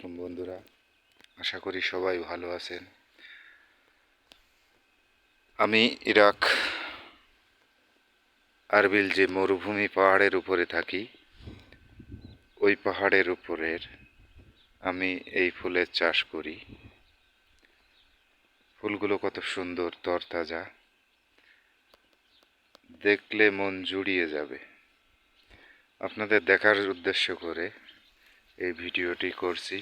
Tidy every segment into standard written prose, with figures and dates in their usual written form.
আলাইকুম বন্ধুরা, আশা করি সবাই ভালো আছেন। আমি ইরাক আরবিল যে মরুভূমি পাহাড়ের উপরে থাকি, ওই পাহাড়ের উপরের আমি এই ফুলের চাষ করি। ফুলগুলো কত সুন্দর, তরতাজা, দেখলে মন জুড়িয়ে যাবে। আপনাদের দেখার উদ্দেশ্য করে এই ভিডিওটি করছি।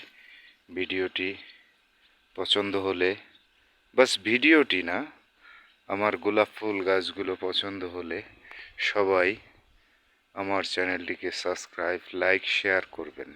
ভিডিওটি পছন্দ হলে, বাস ভিডিওটি না, আমার গোলাপ ফুল গাছগুলো পছন্দ হলে সবাই আমার চ্যানেলটিকে সাবস্ক্রাইব, লাইক, শেয়ার করবেন।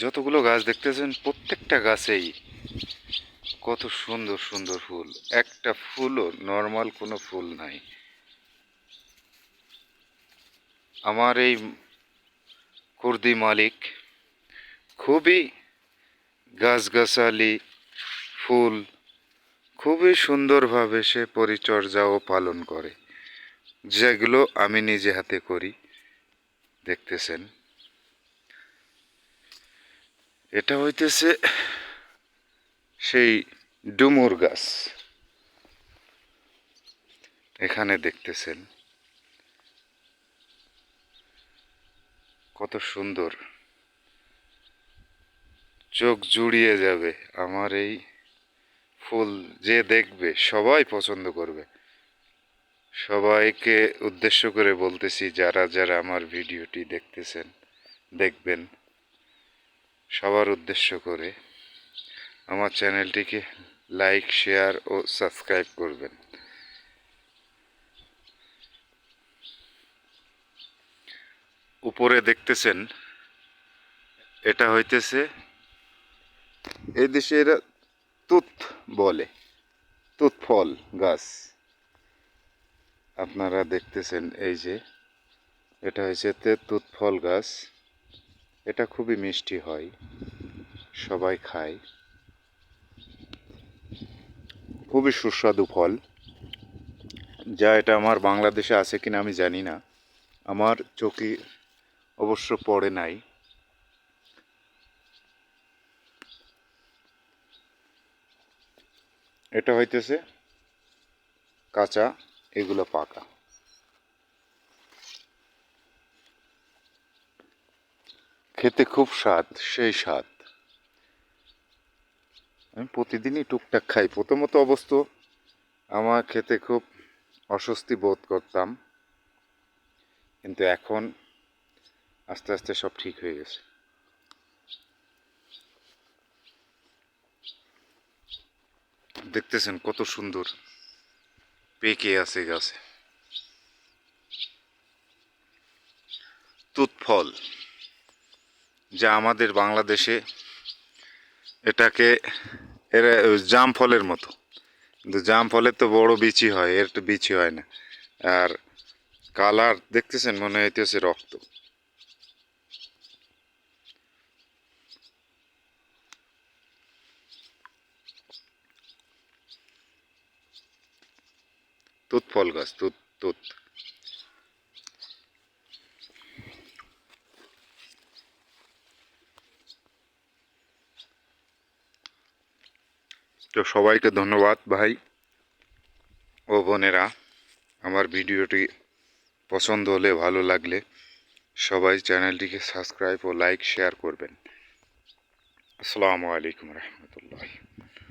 যতগুলো গাছ দেখতেছেন প্রত্যেকটা গাছেই কত সুন্দর সুন্দর ফুল। একটা ফুলও নর্মাল কোনো ফুল নাই। আমার এই কুর্দি মালিক খুবই গাছগাছালি, ফুল খুবই সুন্দরভাবে সে পরিচর্যা ও পালন করে, যেগুলো আমি নিজে হাতে করি। দেখতেছেন, এটা হইতেছে সেই ডুমুর গাছ। এখানে দেখতেছেন কত সুন্দর, চোখ জুড়িয়ে যাবে। আমার এই ফুল যে দেখবে সবাই পছন্দ করবে। সবাইকে উদ্দেশ্য করে বলতেছি, যারা যারা আমার ভিডিওটি দেখতেছেন, দেখবেন, সবার উদ্দেশ্য করে আমার চ্যানেলটিকে লাইক, শেয়ার ও সাবস্ক্রাইব করবেন। উপরে দেখতেছেন, এটা হইতেছে এই দেশে এরা তুত বলে, তুত ফল গাছ। আপনারা দেখতেছেন, এই যে এটা হয়েছে তুত ফল গাছ। এটা খুবই মিষ্টি হয়, সবাই খায়, খুবই সুস্বাদু ফল। যা এটা আমার বাংলাদেশে আছে কিনা আমি জানি না, আমার চোখে অবশ্য পড়ে নাই। এটা হইতেছে কাঁচা, এগুলো পাকা। খেতে খুব স্বাদ, সেই স্বাদ। আমি প্রতিদিনই টুকটাক খাই। প্রথমত অবশ্য আমার খেতে খুব অস্বস্তি বোধ করতাম, কিন্তু এখন আস্তে আস্তে সব ঠিক হয়ে গেছে। দেখতেছেন কত সুন্দর পেকে আছে গাছে। তুত ফল, যা আমাদের বাংলাদেশে এটাকে এরা জাম ফলের মতো, কিন্তু জাম ফলের তো বড় বিচি হয়, এর তো বিচি হয় না। আর কালার দেখতেছেন, মনে হইতেছে রক্ত। তুত ফল গাছ, তুত তুত। তো সবাইকে ধন্যবাদ ভাই ও বোনেরা। আমার ভিডিওটি পছন্দ হলে, ভালো লাগলে সবাই চ্যানেলটিকে সাবস্ক্রাইব ও লাইক, শেয়ার করবেন। আসসালামু আলাইকুম রহমতুল্লাহ।